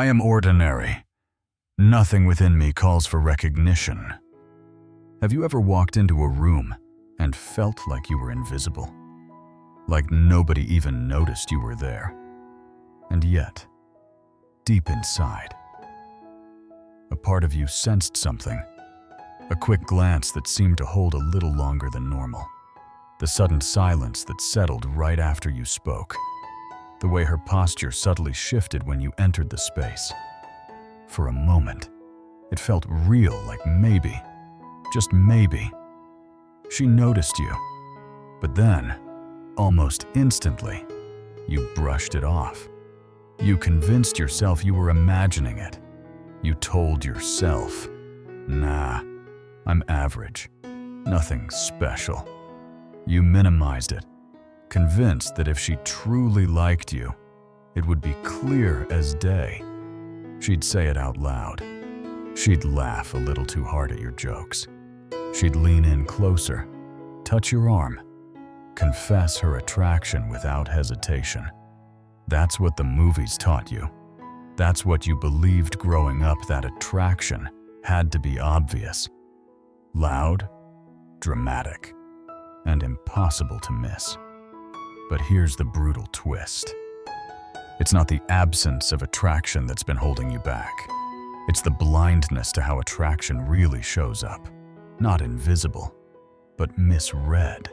I am ordinary. Nothing within me calls for recognition. Have you ever walked into a room and felt like you were invisible? Like nobody even noticed you were there? And yet, deep inside, a part of you sensed something. A quick glance that seemed to hold a little longer than normal. The sudden silence that settled right after you spoke. The way her posture subtly shifted when you entered the space. For a moment, it felt real, like maybe, just maybe, she noticed you. But then, almost instantly, you brushed it off. You convinced yourself you were imagining it. You told yourself, nah, I'm average, nothing special. You minimized it, convinced that if she truly liked you, it would be clear as day. She'd say it out loud. She'd laugh a little too hard at your jokes. She'd lean in closer, touch your arm, confess her attraction without hesitation. That's what the movies taught you. That's what you believed growing up, that attraction had to be obvious. Loud, dramatic, and impossible to miss. But here's the brutal twist. It's not the absence of attraction that's been holding you back. It's the blindness to how attraction really shows up. Not invisible, but misread.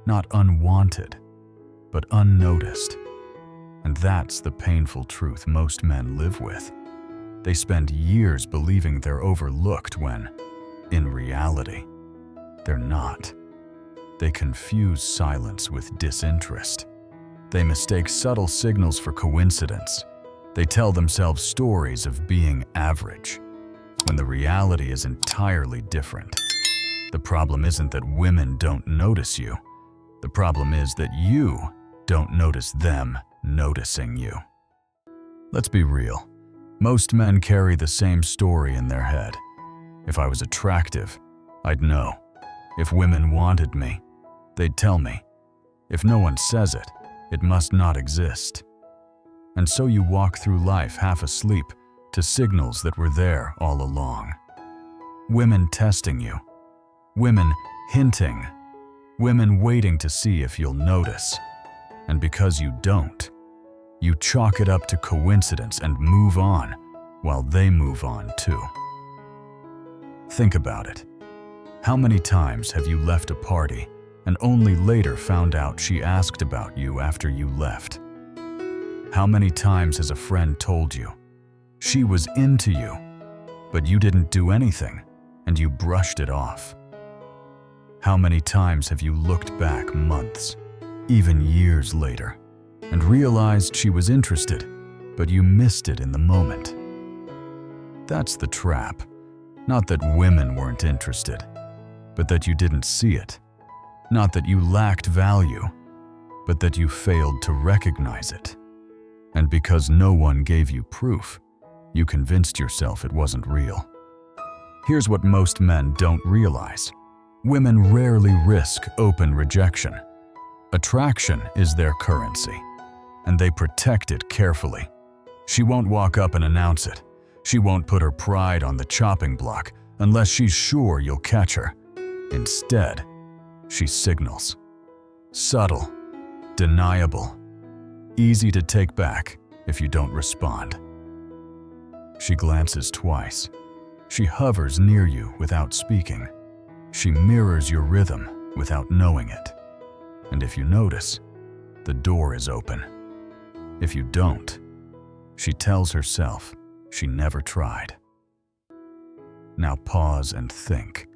Not unwanted, but unnoticed. And that's the painful truth most men live with. They spend years believing they're overlooked when, in reality, they're not. They confuse silence with disinterest. They mistake subtle signals for coincidence. They tell themselves stories of being average, when the reality is entirely different. The problem isn't that women don't notice you. The problem is that you don't notice them noticing you. Let's be real. Most men carry the same story in their head. If I was attractive, I'd know. If women wanted me, they'd tell me. If no one says it, it must not exist. And so you walk through life half asleep to signals that were there all along. Women testing you. Women hinting. Women waiting to see if you'll notice. And because you don't, you chalk it up to coincidence and move on while they move on too. Think about it. How many times have you left a party and only later found out she asked about you after you left? How many times has a friend told you she was into you, but you didn't do anything and you brushed it off? How many times have you looked back months, even years later, and realized she was interested, but you missed it in the moment? That's the trap. Not that women weren't interested, but that you didn't see it. Not that you lacked value, but that you failed to recognize it. And because no one gave you proof, you convinced yourself it wasn't real. Here's what most men don't realize. Women rarely risk open rejection. Attraction is their currency, and they protect it carefully. She won't walk up and announce it. She won't put her pride on the chopping block unless she's sure you'll catch her. Instead, she signals. Subtle, deniable, easy to take back if you don't respond. She glances twice. She hovers near you without speaking. She mirrors your rhythm without knowing it. And if you notice, the door is open. If you don't, she tells herself she never tried. Now pause and think.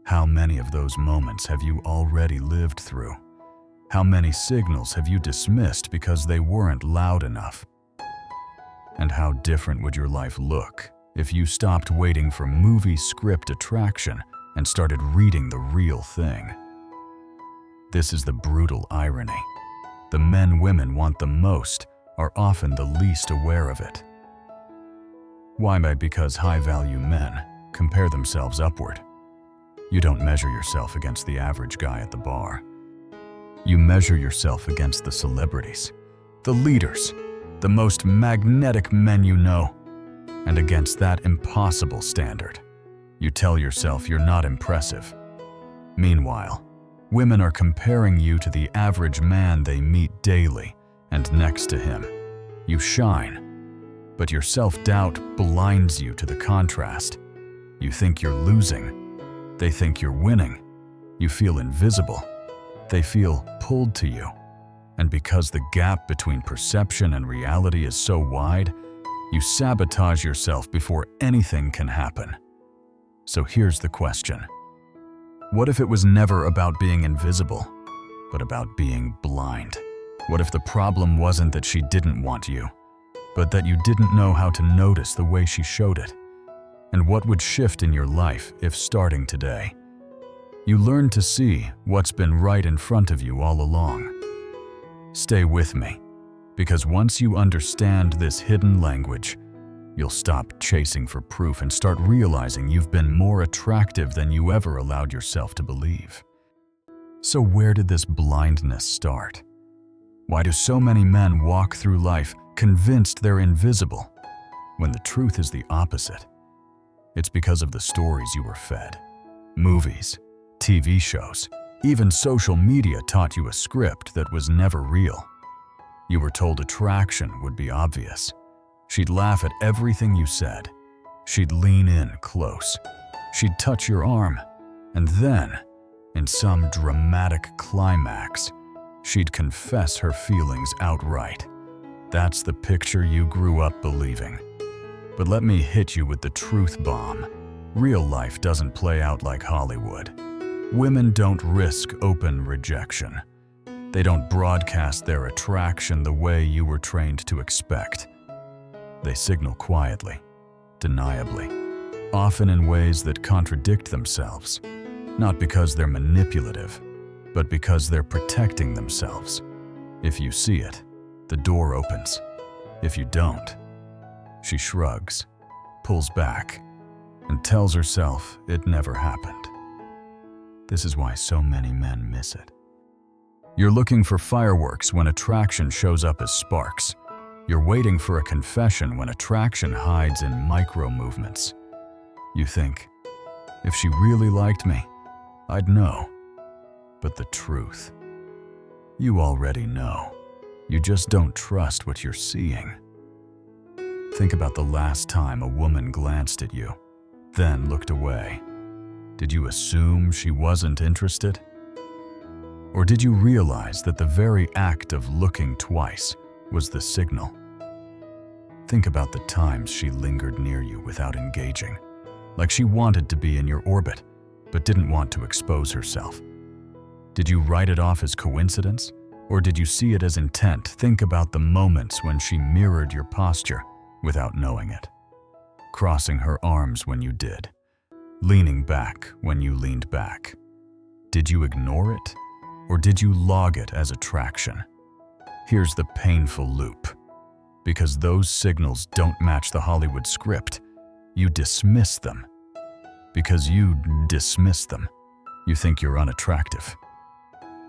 How many of those moments have you already lived through? How many signals have you dismissed because they weren't loud enough? And how different would your life look if you stopped waiting for movie script attraction and started reading the real thing? This is the brutal irony. The men women want the most are often the least aware of it. Why? Because high-value men compare themselves upward. You don't measure yourself against the average guy at the bar. You measure yourself against the celebrities, the leaders, the most magnetic men you know, And against that impossible standard, you tell yourself you're not impressive. Meanwhile, women are comparing you to the average man they meet daily, and next to him, you shine. But your self-doubt blinds you to the contrast. You think you're losing. They think you're winning. You feel invisible. They feel pulled to you. And because the gap between perception and reality is so wide, you sabotage yourself before anything can happen. So here's the question. What if it was never about being invisible, but about being blind? What if the problem wasn't that she didn't want you, but that you didn't know how to notice the way she showed it? And what would shift in your life if, starting today, you learned to see what's been right in front of you all along? Stay with me, because once you understand this hidden language, you'll stop chasing for proof and start realizing you've been more attractive than you ever allowed yourself to believe. So where did this blindness start? Why do so many men walk through life convinced they're invisible, when the truth is the opposite? It's because of the stories you were fed. Movies, TV shows, even social media taught you a script that was never real. You were told attraction would be obvious. She'd laugh at everything you said. She'd lean in close. She'd touch your arm. And then, in some dramatic climax, she'd confess her feelings outright. That's the picture you grew up believing. But let me hit you with the truth bomb. Real life doesn't play out like Hollywood. Women don't risk open rejection. They don't broadcast their attraction the way you were trained to expect. They signal quietly, deniably, often in ways that contradict themselves, not because they're manipulative, but because they're protecting themselves. If you see it, the door opens. If you don't, she shrugs, pulls back, and tells herself it never happened. This is why so many men miss it. You're looking for fireworks when attraction shows up as sparks. You're waiting for a confession when attraction hides in micro movements. You think, if she really liked me, I'd know. But the truth, you already know. You just don't trust what you're seeing. Think about the last time a woman glanced at you, then looked away. Did you assume she wasn't interested? Or did you realize that the very act of looking twice was the signal? Think about the times she lingered near you without engaging, like she wanted to be in your orbit, but didn't want to expose herself. Did you write it off as coincidence, or did you see it as intent? Think about the moments when she mirrored your posture without knowing it, crossing her arms when you did, leaning back when you leaned back. Did you ignore it, or did you log it as attraction? Here's the painful loop. Because those signals don't match the Hollywood script, you dismiss them. Because you dismiss them, you think you're unattractive.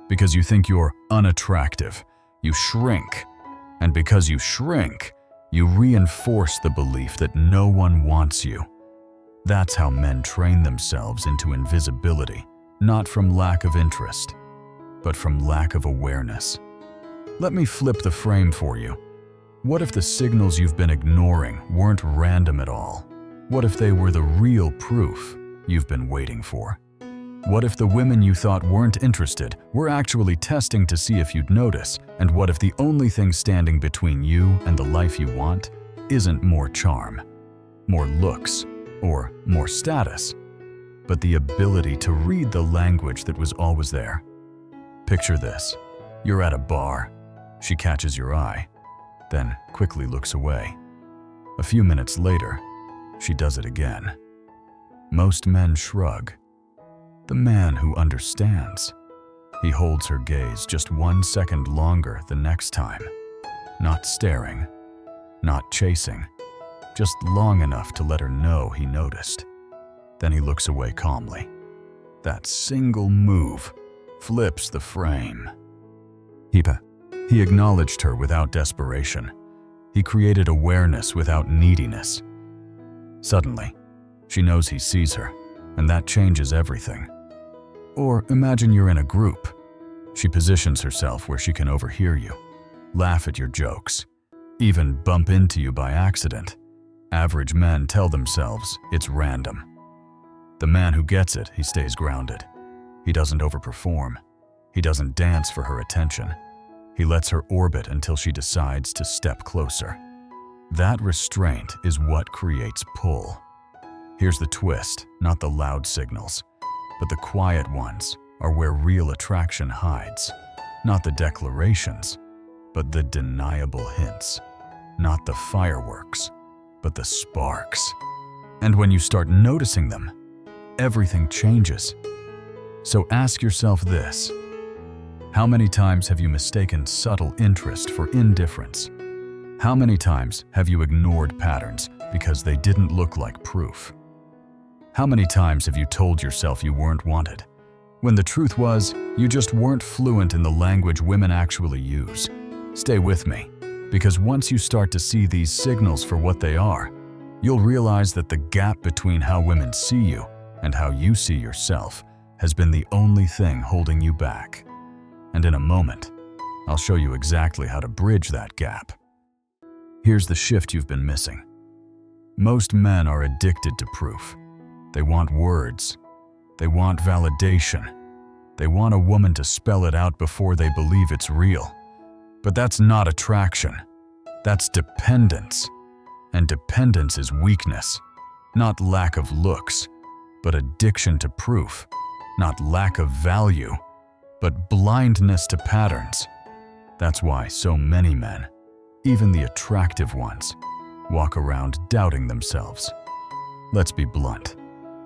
Because you think you're unattractive, you shrink. And because you shrink, you reinforce the belief that no one wants you. That's how men train themselves into invisibility, not from lack of interest, but from lack of awareness. Let me flip the frame for you. What if the signals you've been ignoring weren't random at all? What if they were the real proof you've been waiting for? What if the women you thought weren't interested were actually testing to see if you'd notice? And what if the only thing standing between you and the life you want isn't more charm, more looks, or more status, but the ability to read the language that was always there? Picture this. You're at a bar. She catches your eye, then quickly looks away. A few minutes later, she does it again. Most men shrug. The man who understands, he holds her gaze just 1 second longer the next time. Not staring, not chasing, just long enough to let her know he noticed. Then he looks away calmly. That single move flips the frame. He acknowledged her without desperation. He created awareness without neediness. Suddenly, she knows he sees her, and that changes everything. Or imagine you're in a group. She positions herself where she can overhear you, laugh at your jokes, even bump into you by accident. Average men tell themselves it's random. The man who gets it, he stays grounded. He doesn't overperform. He doesn't dance for her attention. He lets her orbit until she decides to step closer. That restraint is what creates pull. Here's the twist, not the loud signals, but the quiet ones are where real attraction hides. Not the declarations, but the deniable hints. Not the fireworks, but the sparks. And when you start noticing them, everything changes. So ask yourself this: how many times have you mistaken subtle interest for indifference? How many times have you ignored patterns because they didn't look like proof? How many times have you told yourself you weren't wanted, when the truth was you just weren't fluent in the language women actually use? Stay with me, because once you start to see these signals for what they are, you'll realize that the gap between how women see you and how you see yourself has been the only thing holding you back. And in a moment, I'll show you exactly how to bridge that gap. Here's the shift you've been missing. Most men are addicted to proof. They want words. They want validation. They want a woman to spell it out before they believe it's real. But that's not attraction. That's dependence. And dependence is weakness, not lack of looks, but addiction to proof, not lack of value, but blindness to patterns. That's why so many men, even the attractive ones, walk around doubting themselves. Let's be blunt.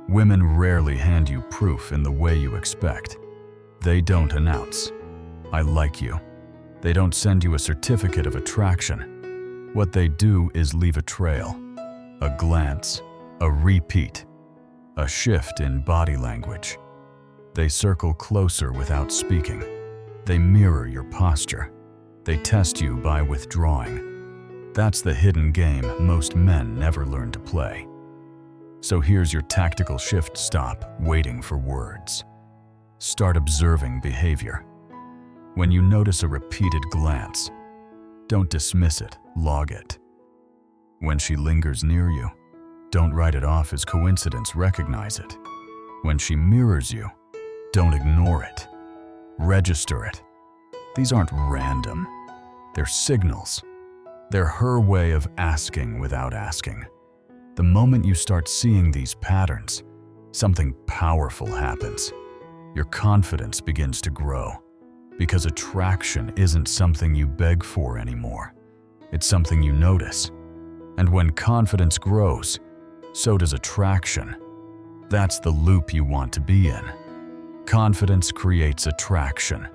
Women rarely hand you proof in the way you expect. They don't announce, "I like you." They don't send you a certificate of attraction. What they do is leave a trail, a glance, a repeat, a shift in body language. They circle closer without speaking. They mirror your posture. They test you by withdrawing. That's the hidden game most men never learn to play. So here's your tactical shift. Stop waiting for words. Start observing behavior. When you notice a repeated glance, don't dismiss it, log it. When she lingers near you, don't write it off as coincidence, recognize it. When she mirrors you, don't ignore it. Register it. These aren't random. They're signals. They're her way of asking without asking. The moment you start seeing these patterns, something powerful happens. Your confidence begins to grow, because attraction isn't something you beg for anymore. It's something you notice. And when confidence grows, so does attraction. That's the loop you want to be in. Confidence creates attraction.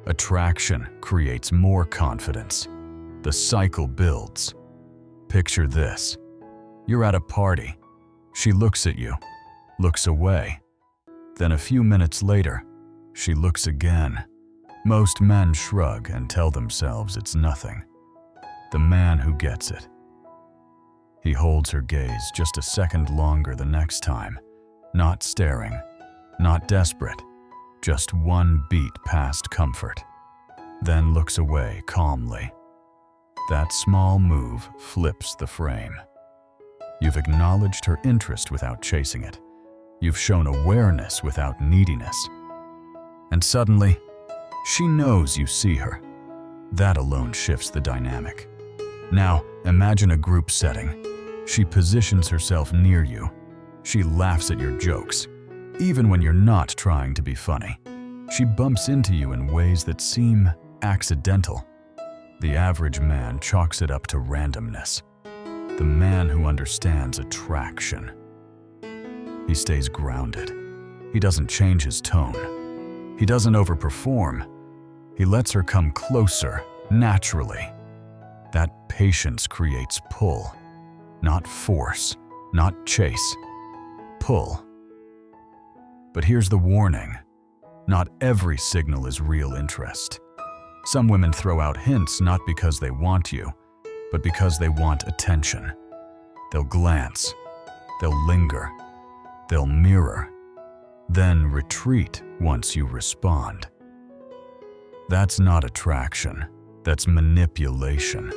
Attraction creates more confidence. The cycle builds. Picture this. You're at a party. She looks at you, looks away. Then a few minutes later, she looks again. Most men shrug and tell themselves it's nothing. The man who gets it. He holds her gaze just a second longer the next time, not staring, not desperate, just one beat past comfort, then looks away calmly. That small move flips the frame. You've acknowledged her interest without chasing it. You've shown awareness without neediness. And suddenly, she knows you see her. That alone shifts the dynamic. Now, imagine a group setting. She positions herself near you. She laughs at your jokes, even when you're not trying to be funny. She bumps into you in ways that seem accidental. The average man chalks it up to randomness. The man who understands attraction. He stays grounded. He doesn't change his tone. He doesn't overperform. He lets her come closer, naturally. That patience creates pull. Not force, not chase. Pull. But here's the warning. Not every signal is real interest. Some women throw out hints not because they want you, but because they want attention. They'll glance, They'll linger. They'll mirror. Then retreat once you respond. That's not attraction. That's manipulation.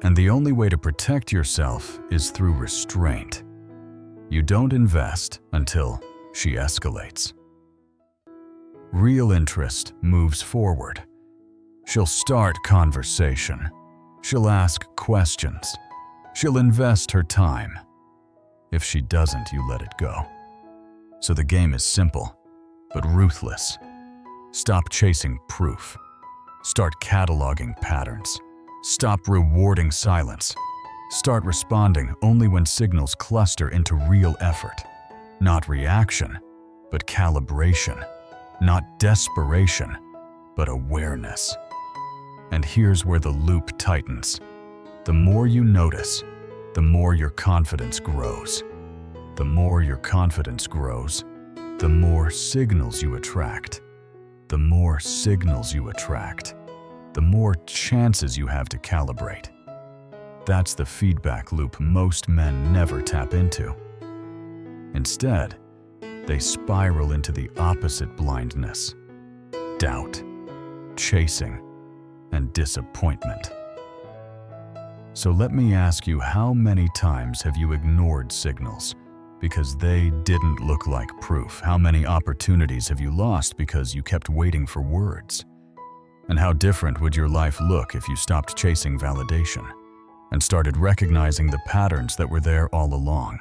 And the only way to protect yourself is through restraint. You don't invest until she escalates. Real interest moves forward. She'll start conversation. She'll ask questions. She'll invest her time. If she doesn't, you let it go. So the game is simple, but ruthless. Stop chasing proof. Start cataloging patterns. Stop rewarding silence. Start responding only when signals cluster into real effort. Not reaction, but calibration. Not desperation, but awareness. And here's where the loop tightens. The more you notice, the more your confidence grows. The more your confidence grows, the more signals you attract. The more signals you attract, the more chances you have to calibrate. That's the feedback loop most men never tap into. Instead, they spiral into the opposite blindness: doubt, chasing, and disappointment. So let me ask you, how many times have you ignored signals because they didn't look like proof? How many opportunities have you lost because you kept waiting for words? And how different would your life look if you stopped chasing validation and started recognizing the patterns that were there all along?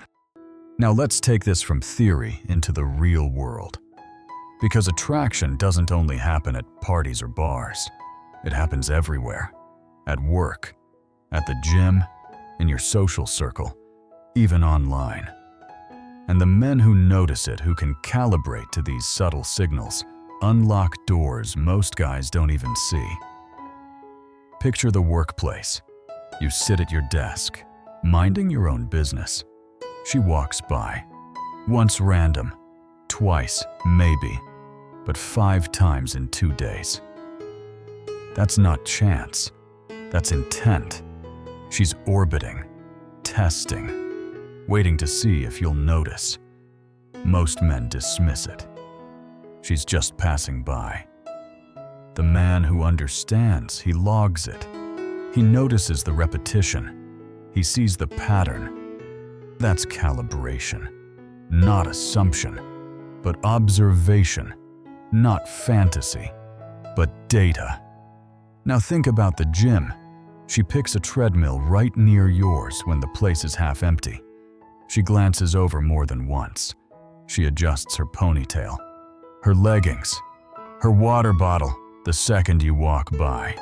Now let's take this from theory into the real world. Because attraction doesn't only happen at parties or bars. It happens everywhere. At work, at the gym, in your social circle, even online. And the men who notice it, who can calibrate to these subtle signals, unlock doors most guys don't even see. Picture the workplace. You sit at your desk, minding your own business. She walks by. Once random, twice maybe, but 5 times in 2 days. That's not chance. That's intent. She's orbiting, testing, waiting to see if you'll notice. Most men dismiss it. She's just passing by. The man who understands, he logs it. He notices the repetition. He sees the pattern. That's calibration. Not assumption, but observation. Not fantasy, but data. Now think about the gym. She picks a treadmill right near yours when the place is half empty. She glances over more than once. She adjusts her ponytail, her leggings, her water bottle the second you walk by.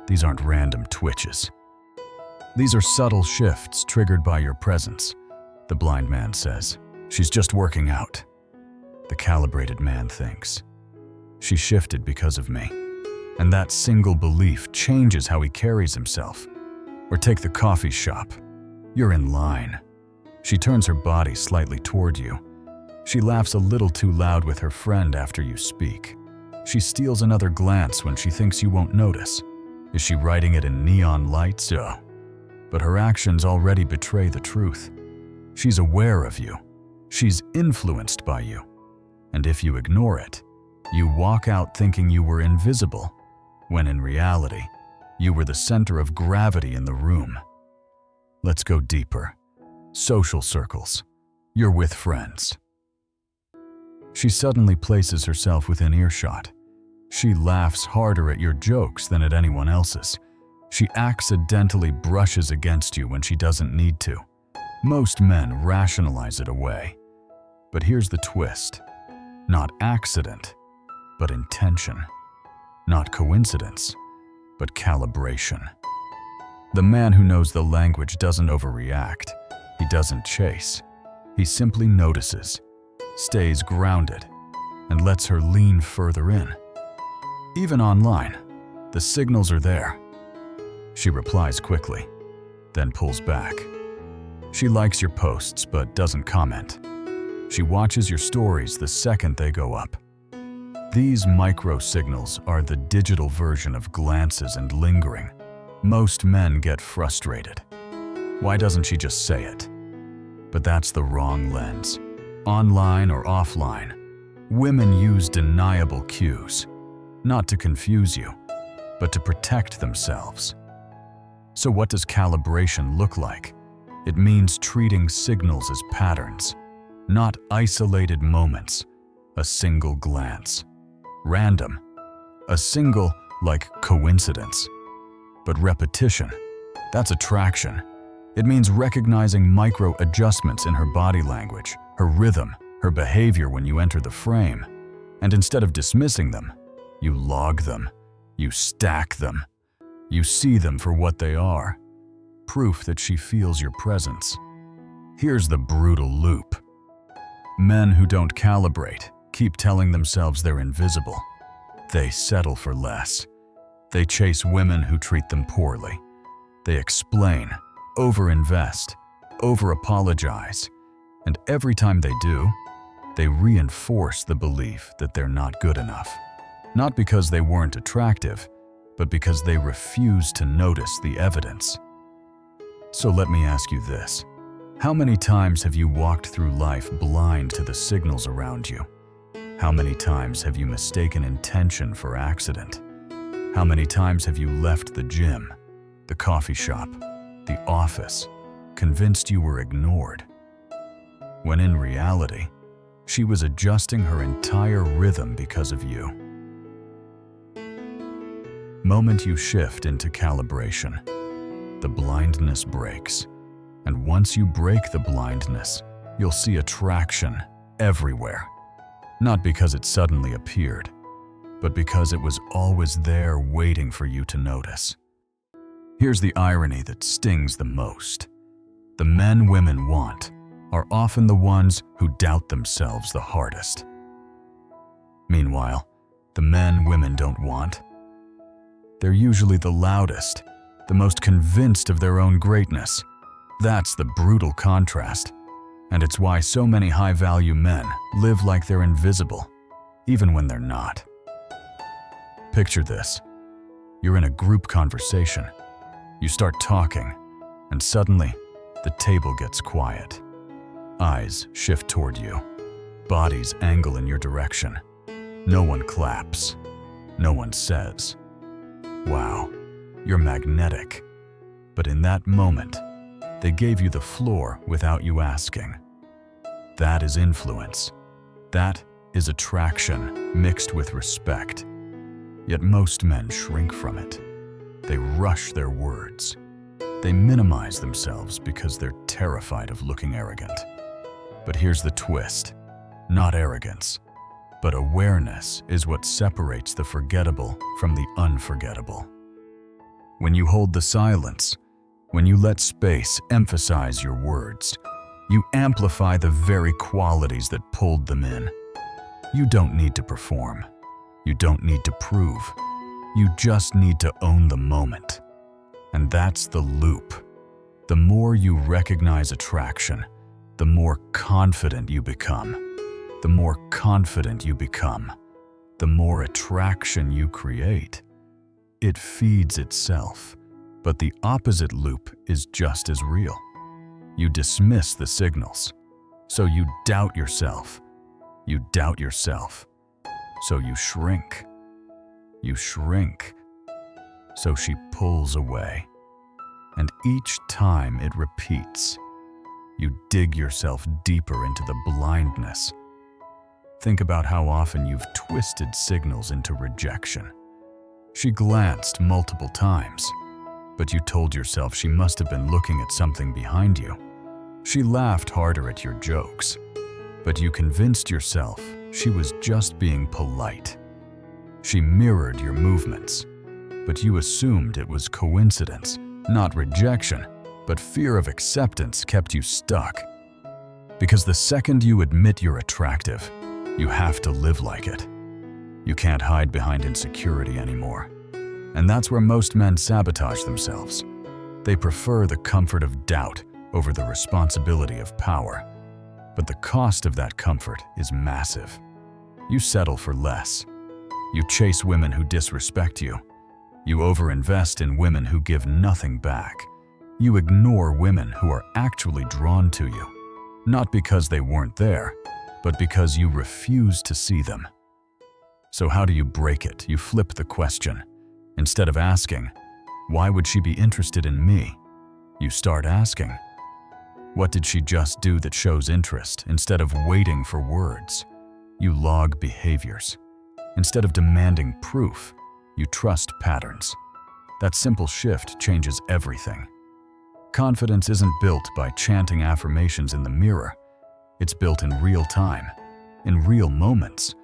These aren't random twitches. These are subtle shifts triggered by your presence. The blind man says, "She's just working out." The calibrated man thinks, "She shifted because of me." And that single belief changes how he carries himself. Or take the coffee shop. You're in line. She turns her body slightly toward you. She laughs a little too loud with her friend after you speak. She steals another glance when she thinks you won't notice. Is she writing it in neon lights? Oh. But her actions already betray the truth. She's aware of you. She's influenced by you. And if you ignore it, you walk out thinking you were invisible, when in reality, you were the center of gravity in the room. Let's go deeper. Social circles. You're with friends. She suddenly places herself within earshot. She laughs harder at your jokes than at anyone else's. She accidentally brushes against you when she doesn't need to. Most men rationalize it away. But here's the twist. Not accident, but intention. Not coincidence, but calibration. The man who knows the language doesn't overreact. He doesn't chase. He simply notices, stays grounded, and lets her lean further in. Even online, the signals are there. She replies quickly, then pulls back. She likes your posts but doesn't comment. She watches your stories the second they go up. These micro signals are the digital version of glances and lingering. Most men get frustrated. Why doesn't she just say it? But that's the wrong lens. Online or offline, women use deniable cues, not to confuse you, but to protect themselves. So what does calibration look like? It means treating signals as patterns, not isolated moments, a single glance. Random, a single, like coincidence. But repetition, that's attraction. It means recognizing micro-adjustments in her body language, her rhythm, her behavior when you enter the frame. And instead of dismissing them, you log them, you stack them, you see them for what they are. Proof that she feels your presence. Here's the brutal loop. Men who don't calibrate keep telling themselves they're invisible. They settle for less. They chase women who treat them poorly. They explain, overinvest, over-apologize, and every time they do, they reinforce the belief that they're not good enough. Not because they weren't attractive, but because they refuse to notice the evidence. So let me ask you this. How many times have you walked through life blind to the signals around you? How many times have you mistaken intention for accident? How many times have you left the gym, the coffee shop, the office, convinced you were ignored? When in reality, she was adjusting her entire rhythm because of you. Moment you shift into calibration, the blindness breaks. And once you break the blindness, you'll see attraction everywhere. Not because it suddenly appeared, but because it was always there waiting for you to notice. Here's the irony that stings the most. The men women want are often the ones who doubt themselves the hardest. Meanwhile, the men women don't want, they're usually the loudest, the most convinced of their own greatness. That's the brutal contrast, and it's why so many high-value men live like they're invisible, even when they're not. Picture this. You're in a group conversation. You start talking, and suddenly, the table gets quiet. Eyes shift toward you. Bodies angle in your direction. No one claps. No one says, "Wow, you're magnetic." But in that moment, they gave you the floor without you asking. That is influence. That is attraction mixed with respect. Yet most men shrink from it. They rush their words. They minimize themselves because they're terrified of looking arrogant. But here's the twist. Not arrogance, but awareness is what separates the forgettable from the unforgettable. When you hold the silence, when you let space emphasize your words, you amplify the very qualities that pulled them in. You don't need to perform. You don't need to prove. You just need to own the moment. And that's the loop. The more you recognize attraction, the more confident you become. The more confident you become, the more attraction you create. It feeds itself, but the opposite loop is just as real. You dismiss the signals, so you doubt yourself. You doubt yourself, so you shrink. You shrink, so she pulls away. And each time it repeats, you dig yourself deeper into the blindness. Think about how often you've twisted signals into rejection. She glanced multiple times, but you told yourself she must have been looking at something behind you. She laughed harder at your jokes, but you convinced yourself she was just being polite. She mirrored your movements, but you assumed it was coincidence, not rejection, but fear of acceptance kept you stuck. Because the second you admit you're attractive, you have to live like it. You can't hide behind insecurity anymore. And that's where most men sabotage themselves. They prefer the comfort of doubt over the responsibility of power. But the cost of that comfort is massive. You settle for less. You chase women who disrespect you. You overinvest in women who give nothing back. You ignore women who are actually drawn to you. Not because they weren't there, but because you refused to see them. So how do you break it? You flip the question. Instead of asking, "Why would she be interested in me?" you start asking, "What did she just do that shows interest?" Instead of waiting for words, you log behaviors. Instead of demanding proof, you trust patterns. That simple shift changes everything. Confidence isn't built by chanting affirmations in the mirror. It's built in real time, in real moments,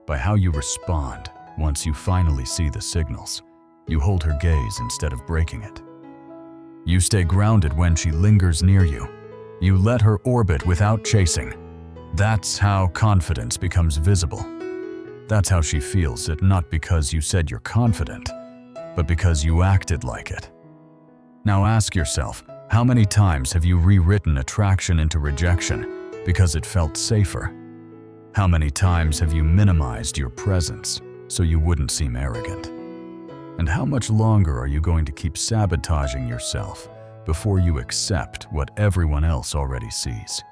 by how you respond once you finally see the signals. You hold her gaze instead of breaking it. You stay grounded when she lingers near you. You let her orbit without chasing. That's how confidence becomes visible. That's how she feels it, not because you said you're confident, but because you acted like it. Now ask yourself, how many times have you rewritten attraction into rejection because it felt safer? How many times have you minimized your presence so you wouldn't seem arrogant? And how much longer are you going to keep sabotaging yourself before you accept what everyone else already sees?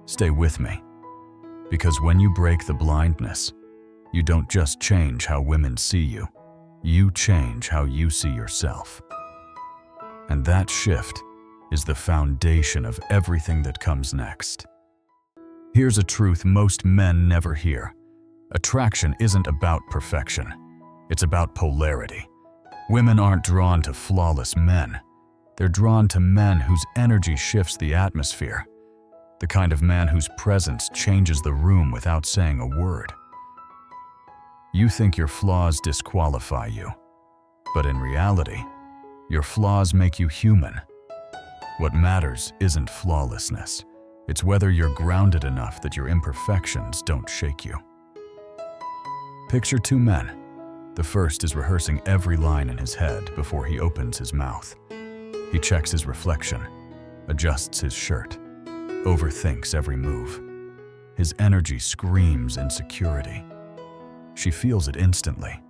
Stay with me, because when you break the blindness, you don't just change how women see you, you change how you see yourself. And that shift is the foundation of everything that comes next. Here's a truth most men never hear. Attraction isn't about perfection. It's about polarity. Women aren't drawn to flawless men. They're drawn to men whose energy shifts the atmosphere. The kind of man whose presence changes the room without saying a word. You think your flaws disqualify you, but in reality, your flaws make you human. What matters isn't flawlessness. It's whether you're grounded enough that your imperfections don't shake you. Picture two men. The first is rehearsing every line in his head before he opens his mouth. He checks his reflection, adjusts his shirt, overthinks every move. His energy screams insecurity. She feels it instantly.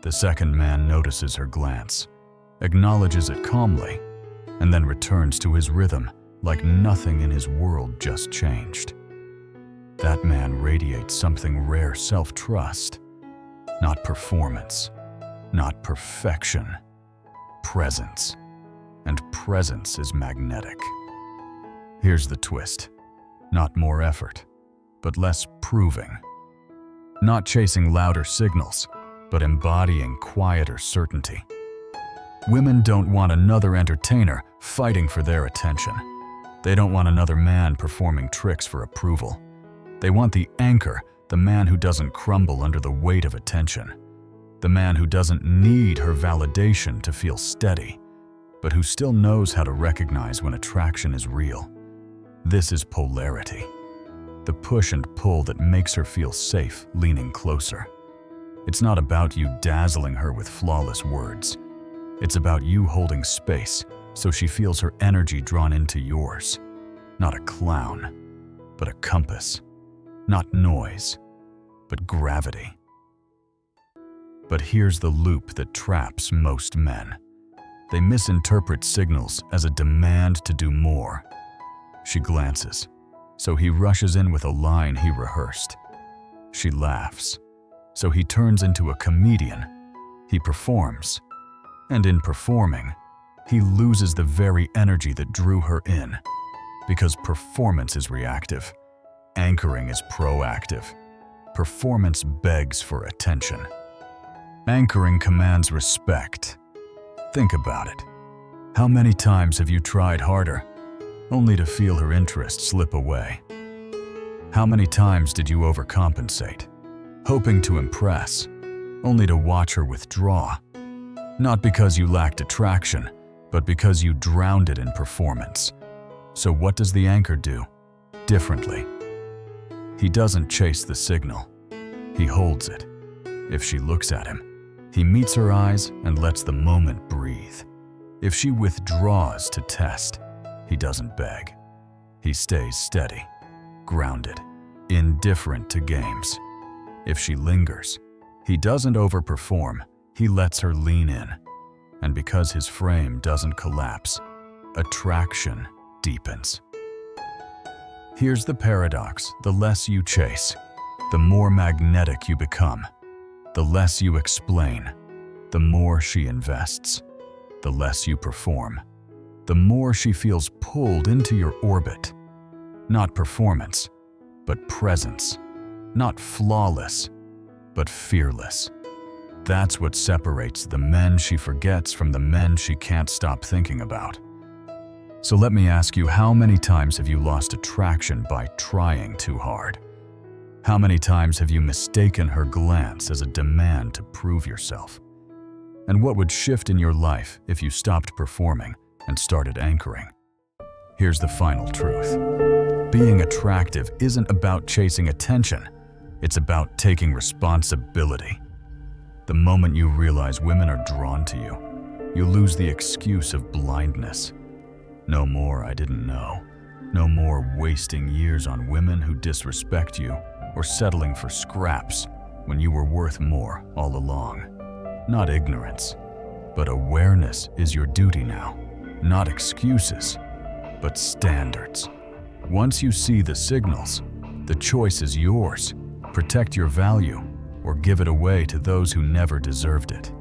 The second man notices her glance, acknowledges it calmly, and then returns to his rhythm like nothing in his world just changed. That man radiates something rare: self-trust. Not performance, not perfection, presence. And presence is magnetic. Here's the twist. Not more effort, but less proving. Not chasing louder signals, but embodying quieter certainty. Women don't want another entertainer fighting for their attention. They don't want another man performing tricks for approval. They want the anchor, the man who doesn't crumble under the weight of attention. The man who doesn't need her validation to feel steady, but who still knows how to recognize when attraction is real. This is polarity. The push and pull that makes her feel safe, leaning closer. It's not about you dazzling her with flawless words. It's about you holding space so she feels her energy drawn into yours. Not a clown, but a compass. Not noise, but gravity. But here's the loop that traps most men. They misinterpret signals as a demand to do more. She glances, so he rushes in with a line he rehearsed. She laughs, so he turns into a comedian. He performs, and in performing, he loses the very energy that drew her in. Because performance is reactive, anchoring is proactive. Performance begs for attention. Anchoring commands respect. Think about it. How many times have you tried harder, only to feel her interest slip away? How many times did you overcompensate, hoping to impress, only to watch her withdraw? Not because you lacked attraction, but because you drowned it in performance. So what does the anchor do? Differently. He doesn't chase the signal. He holds it. If she looks at him, he meets her eyes and lets the moment breathe. If she withdraws to test, he doesn't beg. He stays steady, grounded, indifferent to games. If she lingers, he doesn't overperform. He lets her lean in. And because his frame doesn't collapse, attraction deepens. Here's the paradox: the less you chase, the more magnetic you become. The less you explain, the more she invests. The less you perform, the more she feels pulled into your orbit. Not performance, but presence. Not flawless, but fearless. That's what separates the men she forgets from the men she can't stop thinking about. So let me ask you, how many times have you lost attraction by trying too hard? How many times have you mistaken her glance as a demand to prove yourself? And what would shift in your life if you stopped performing and started anchoring? Here's the final truth. Being attractive isn't about chasing attention. It's about taking responsibility. The moment you realize women are drawn to you, you lose the excuse of blindness. No more "I didn't know." No more wasting years on women who disrespect you or settling for scraps when you were worth more all along. Not ignorance, but awareness is your duty now. Not excuses, but standards. Once you see the signals, the choice is yours. Protect your value or give it away to those who never deserved it.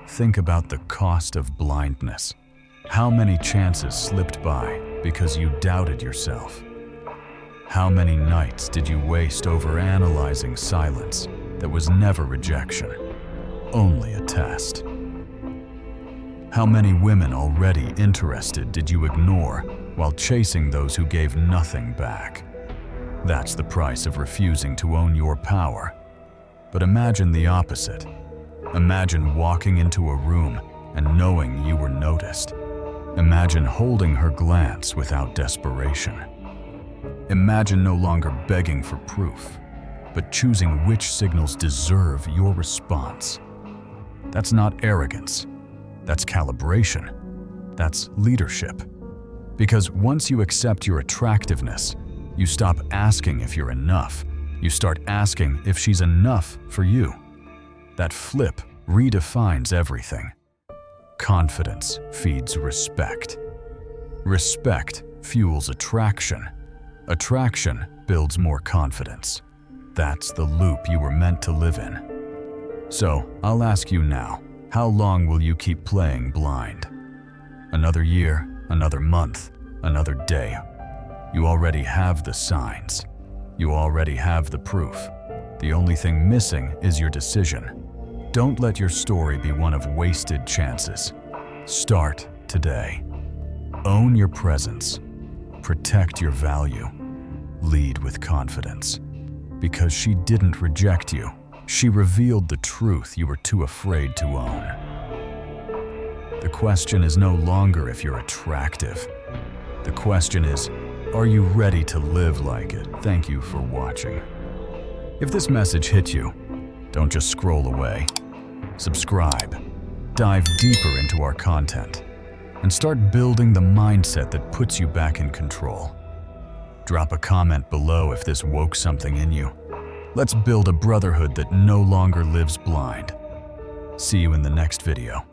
Think about the cost of blindness. How many chances slipped by because you doubted yourself? How many nights did you waste overanalyzing silence that was never rejection, only a test? How many women already interested did you ignore while chasing those who gave nothing back? That's the price of refusing to own your power. But imagine the opposite. Imagine walking into a room and knowing you were noticed. Imagine holding her glance without desperation. Imagine no longer begging for proof, but choosing which signals deserve your response. That's not arrogance. That's calibration. That's leadership. Because once you accept your attractiveness, you stop asking if you're enough. You start asking if she's enough for you. That flip redefines everything. Confidence feeds respect. Respect fuels attraction. Attraction builds more confidence. That's the loop you were meant to live in. So, I'll ask you now, how long will you keep playing blind? Another year, another month, another day. You already have the signs. You already have the proof. The only thing missing is your decision. Don't let your story be one of wasted chances. Start today. Own your presence. Protect your value. Lead with confidence. Because she didn't reject you. She revealed the truth you were too afraid to own. The question is no longer if you're attractive. The question is, are you ready to live like it? Thank you for watching. If this message hit you, don't just scroll away. Subscribe. Dive deeper into our content and start building the mindset that puts you back in control. Drop a comment below if this woke something in you. Let's build a brotherhood that no longer lives blind. See you in the next video.